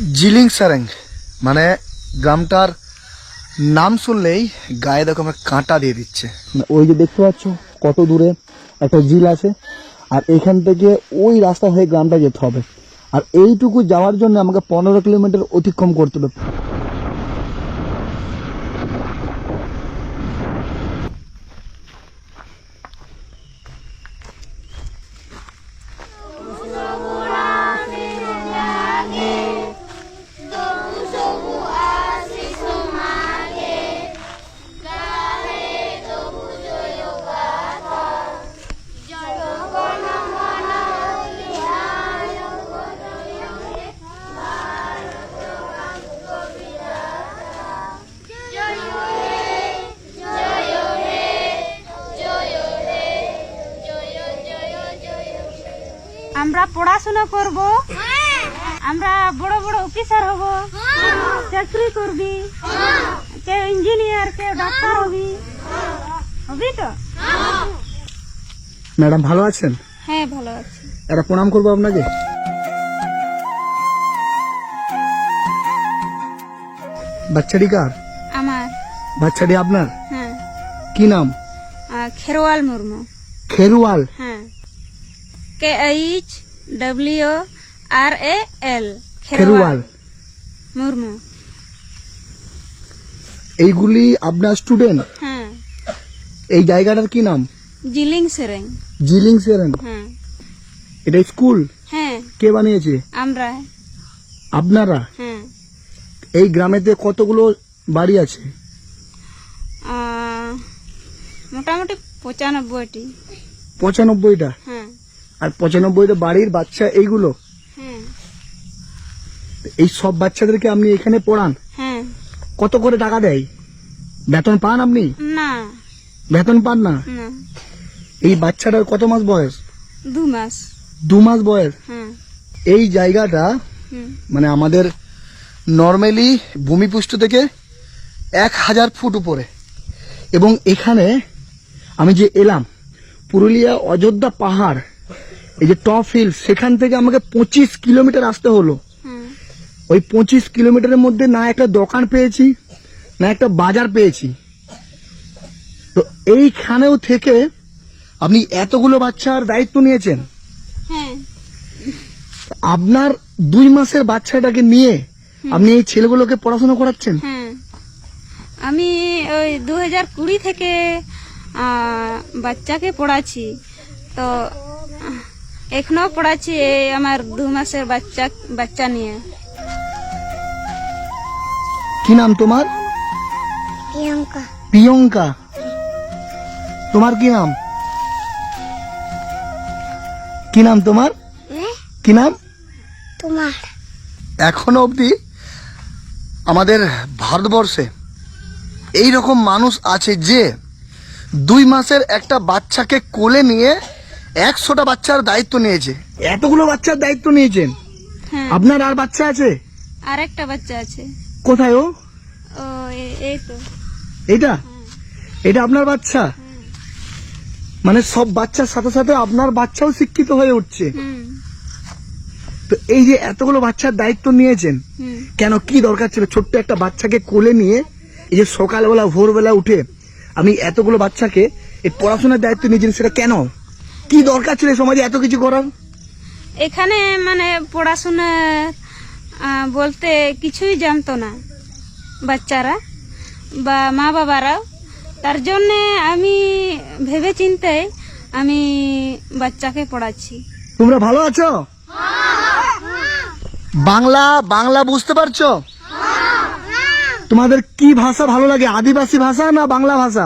জিলিং সারেং মানে গ্রামটার নাম শুনলেই গায়ে দেখো আমার কাঁটা দিয়ে দিচ্ছে। ওই যে দেখতে পাচ্ছ কত দূরে একটা ঝিল আছে, আর এখান থেকে ওই রাস্তা হয়ে গ্রামটা যেতে হবে, আর এইটুকু যাওয়ার জন্য আমাকে 15 কিলোমিটার অতিক্রম করতে হবে। আমরা পড়াশোনা করব, আমরা বড় বড় অফিসার হব, চাকরি করবি, কেউ ইঞ্জিনিয়ার, কেউ ডাক্তার হবি, হবি তো? ম্যাডাম ভালো আছেন? হ্যাঁ ভালো আছি। একটা প্রণাম করবো আপনাকে। বাচ্চাটি কার? আমার। বাচ্চাটি আপনার? হ্যাঁ। কি নাম? খেরওয়াল মুর্মু। খেরওয়াল? হ্যাঁ, KHWRAL খেরওয়াল মুর্মু। এইগুলি আপনার স্টুডেন্ট? হ্যাঁ। এই জায়গাটার কি নাম? জিলিং সেরেং। জিলিং সেরেং? হ্যাঁ। এটা স্কুল? হ্যাঁ। কে বানিয়েছে? আমরা। আপনারা? হ্যাঁ। এই গ্রামেতে কতগুলো বাড়ি আছে? মোটামুটি 95টি। 95টা? হ্যাঁ। আর 95টা বাড়ির বাচ্চা এইগুলো? হ্যাঁ। এই সব বাচ্চাদেরকে আপনি এখানে পড়ান? হ্যাঁ। কত করে টাকা দেয়? বেতন পান আপনি? না। বেতন পান না? না। এই বাচ্চাটার কত মাস বয়স? 2 মাস। 2 মাস বয়স? হ্যাঁ। এই জায়গাটা মানে আমাদের নর্মালি ভূমিপৃষ্ঠ থেকে 1000 ফুট উপরে, এবং এখানে আমি যে এলাম পুরুলিয়া অযোধ্যা পাহাড়, এই যে টপ হিল, সেখান থেকে আমাকে 25 কিলোমিটার আসতে হলো। ওই 25 কিলোমিটারের মধ্যে না একটা দোকান পেয়েছি, না একটা বাজার পেয়েছি। তো এইখানেও থেকে আপনি এতগুলো বাচ্চার দায়িত্ব নিয়েছেন। হ্যাঁ। আপনার 2 মাসের বাচ্চাটাকে নিয়ে আপনি এই ছেলেগুলোকে পড়াশোনা করাচ্ছেন? হ্যাঁ, আমি ওই 2020 থেকে বাচ্চাকে পড়াচ্ছি, তো এখনো পড়াচ্ছি এই আমার 2 মাসের বাচ্চা নিয়ে। কি নাম তোমার? প্রিয়ঙ্কা। প্রিয়ঙ্কা? তোমার কি নাম? কি নাম তোমার? কি নাম তোমার? এখনো অবধি আমাদের ভারতবর্ষে এই রকম মানুষ আছে যে 2 মাসের একটা বাচ্চাকে কোলে নিয়ে 100টা বাচ্চার দায়িত্ব নিয়েছে। এতগুলো বাচ্চার দায়িত্ব নিয়েছেন? হ্যাঁ। আপনার আর বাচ্চা আছে? আর একটা বাচ্চা আছে। কোথায় ও? ও এই তো। এটা? এটা আপনার বাচ্চা? মানে সব বাচ্চার সাথে সাথে আপনার বাচ্চাও শিক্ষিত হয়ে উঠছে। তো এই যে এতগুলো বাচ্চার দায়িত্ব নিয়েছেন, কেন, কি দরকার ছিল ছোট্ট একটা বাচ্চাকে কোলে নিয়ে এই যে সকালবেলা ভোরবেলা উঠে আমি এতগুলো বাচ্চাকে এই পড়াশোনার দায়িত্ব নিয়েছেন, সেটা কেন, কি দরকার ছিল সমাজে এত কিছু করার? এখানে মানে পড়াশোনা বলতে কিছুই জানতো না বাচ্চারা বা মা বাবারাও, তার জন্যে আমি ভেবে চিন্তে আমি বাচ্চাকে পড়াচ্ছি। তোমরা ভালো আছো? বাংলা বাংলা বুঝতে পারছো? তোমাদের কি ভাষা ভালো লাগে, আদিবাসী ভাষা না বাংলা ভাষা?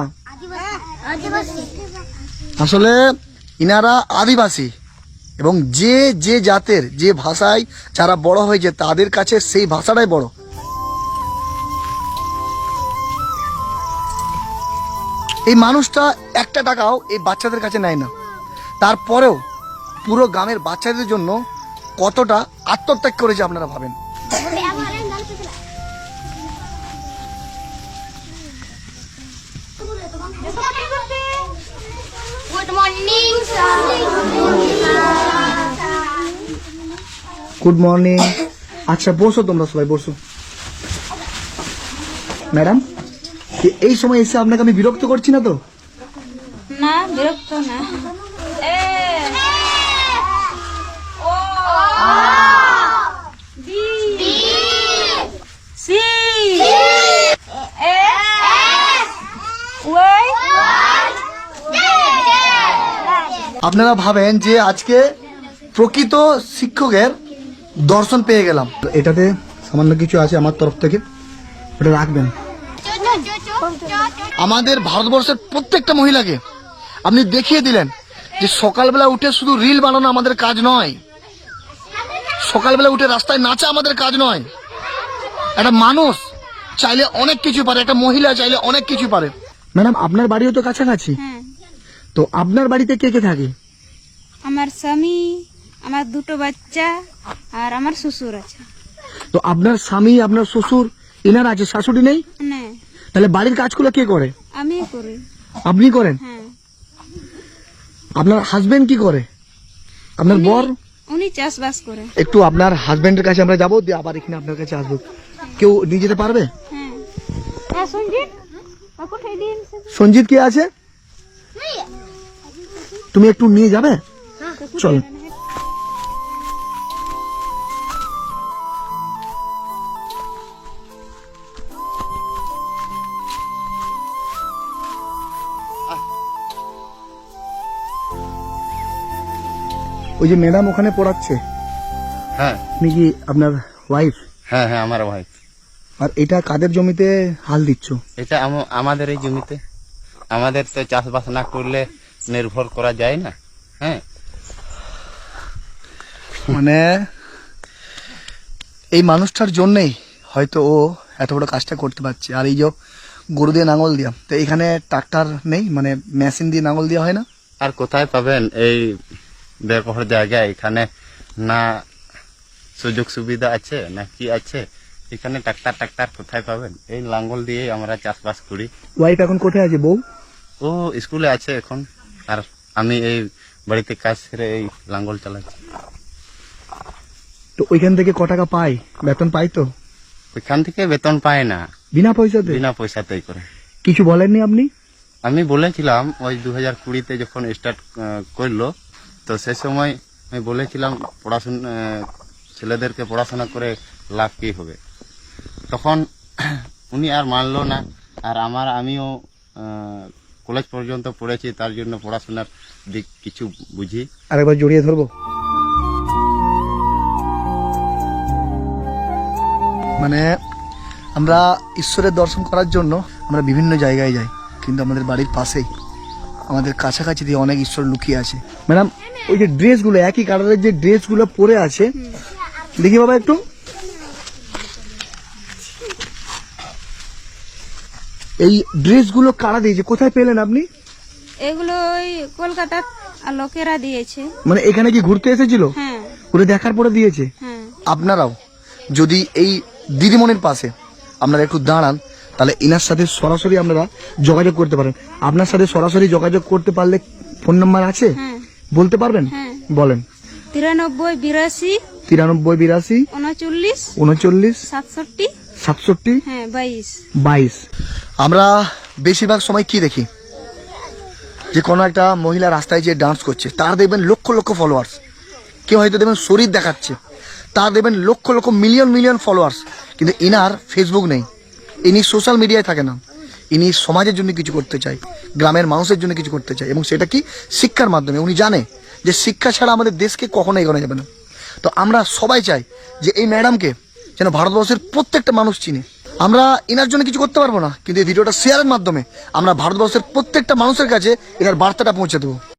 আসলে ইনারা আদিবাসী, এবং যে যে জাতের যে ভাষায় যারা বড় হয়েছে তাদের কাছে সেই ভাষাটাই বড়। এই মানুষটা একটা টাকাও এই বাচ্চাদের কাছে নেয় না, তারপরেও পুরো গ্রামের বাচ্চাদের জন্য কতটা আত্মত্যাগ করেছে আপনারা ভাবেন। Good morning, sir. Good morning. আচ্ছা বসো, তোমরা সবাই বসো। ম্যাডাম, এই সময় এসে আপনাকে আমি বিরক্ত করছি না তো? না, বিরক্ত না। এ ও বি সি এ ওয়াই। আপনারা ভাবেন যে আজকে প্রকৃত শিক্ষকের দর্শন পেয়ে গেলাম। এটাতে সামান্য কিছু আছে আমার তরফ থেকে, ওটা রাখবেন। আমাদের ভারতবর্ষের প্রত্যেকটা মহিলাকে আপনি দেখিয়ে দিলেন যে সকালবেলা উঠে শুধু রিল বানানো আমাদের কাজ নয়, সকালবেলা উঠে রাস্তায় নাচা আমাদের কাজ নয়। একটা মানুষ চাইলে অনেক কিছু পারে, একটা মহিলা চাইলে অনেক কিছু পারে। ম্যাডাম, আপনার বাড়িও তো কাছাকাছি, হ্যাঁ, তো আপনার বাড়িতে কে কে থাকে? আমার স্বামী, আমার দুটো বাচ্চা আর আমার শ্বশুর আছে। তো আপনার স্বামী, আপনার শ্বশুর, এনার আছে, শাশুড়ি নেই? না, তাহলে বাড়ির কাজগুলো কে করে? আমি করি। আপনি করেন? হ্যাঁ, আপনার হাজবেন্ড কি করে? আপনার বর? উনি চাষবাস করে। একটু আপনার হাজবেন্ডের কাছে আমরা যাবো, দিয়ে আবার এখানে আপনার কাছে আসবো। কেউ নিয়ে যেতে পারবে? হ্যাঁ, হ্যাঁ, সঞ্জিত কোথায় দিন? সঞ্জিত কে আছে? তুমি একটু নিয়ে যাবে? চল। ওই যে ম্যাডাম ওখানে পড়াচ্ছে, হ্যাঁ আপনি কি আপনার ওয়াইফ? হ্যাঁ হ্যাঁ আমার ভাই। আর এটা কাদের জমিতে হাল দিচ্ছ? এটা আমাদের এই জমিতে। আমাদের তো চাষবাস না করলে নির্ভর করা যায় না। হ্যাঁ, মানে এই মানুষটার জন্যই হয়তো ও এত বড় কাজটা করতে পারছে। আর এই যে গরু দিয়ে নাঙল দিয়া, তো এখানে ট্রাক্টর নেই, মানে মেশিন দিয়ে নাঙল দেওয়া হয় না? আর কোথায় পাবেন এই ব্যবহার জায়গায়? এখানে না সুযোগ সুবিধা আছে না কি আছে, এখানে ট্রাক্টর কোথায় পাবেন? এই লাঙ্গল দিয়ে আমরা চাষবাস করি। ওয়াইফ এখন কোথায় আছে? বউ? ও স্কুলে আছে এখন, আর আমি এই বাড়িতে কাজ সেরে এই লাঙ্গল চালাচ্ছি। তো ওইখান থেকে ক টাকা পাই? বেতন পাই তো? ওইখান থেকে বেতন পায় না, বিনা পয়সাতে? বিনা পয়সাতেই করে। কিছু বলেননি আপনি? আমি বলেছিলাম ওই 2020-তে যখন স্টার্ট করলো, তো সে সময় আমি বলেছিলাম পড়াশোনা ছেলেদেরকে পড়াশোনা করে লাভ কি হবে। তখন উনি আর মানলো না। আর আমিও কলেজ পর্যন্ত পড়েছি, তার জন্য পড়াশোনার দিক কিছু বুঝি। আরেকবার জড়িয়ে ধরবো। মানে আমরা ঈশ্বরের দর্শন করার জন্য আমরা বিভিন্ন জায়গায় যাই, কিন্তু আমাদের বাড়ির পাশেই, আমাদের কাছাকাছি দিয়ে অনেক ঈশ্বর লুকিয়ে আছে। ম্যাডাম, ওই যে ড্রেসগুলো, একই কালারের যে ড্রেসগুলো পরে আছে, দেখি বাবা একটু। এই ড্রেসগুলো কারা দিয়েছে? কোথায় পেলেন আপনি? এগুলো ওই কলকাতার লোকেরা দিয়েছে। মানে এখানে কি ঘুরতে এসেছিল? হ্যাঁ, ঘুরে দেখার পরে দিয়েছে? হ্যাঁ। আপনারাও যদি এই দিদিমণির পাশে আপনারা একটু দাঁড়ান, তাহলে এনার সাথে সরাসরি আপনারা যোগাযোগ করতে পারেন। আপনার সাথে সরাসরি যোগাযোগ করতে পারলে ফোন নাম্বার আছে? হ্যাঁ, বলতে পারবেন? হ্যাঁ। বলেন। 93 82 93 82 39 39 67 67 হ্যাঁ 22। 22। আমরা বেশিরভাগ সময় কি দেখি, যে কোনো একটা মহিলা রাস্তায় যে ডান্স করছে, তার দেখবেন লক্ষ লক্ষ ফলোয়ার্স। কেউ হয়তো দেখবেন শরীর দেখাচ্ছে, তার দেখবেন লক্ষ লক্ষ মিলিয়ন ফলোয়ার্স। কিন্তু ইনার ফেসবুক নেই, ইনি সোশ্যাল মিডিয়ায় থাকে না। ইনি সমাজের জন্য কিছু করতে চায়, গ্রামের মানুষের জন্য কিছু করতে চায়, এবং সেটা কি শিক্ষার মাধ্যমে। উনি জানে যে শিক্ষা ছাড়া আমাদের দেশকে কখনো এগোনো যাবে না। তো আমরা সবাই চাই যে এই ম্যাডামকে যেন ভারতবর্ষের প্রত্যেকটা মানুষ চিনে। আমরা এনার জন্য কিছু করতে পারবো না, কিন্তু এই ভিডিওটা শেয়ারের মাধ্যমে আমরা ভারতবর্ষের প্রত্যেকটা মানুষের কাছে এনার বার্তাটা পৌঁছে দেবো।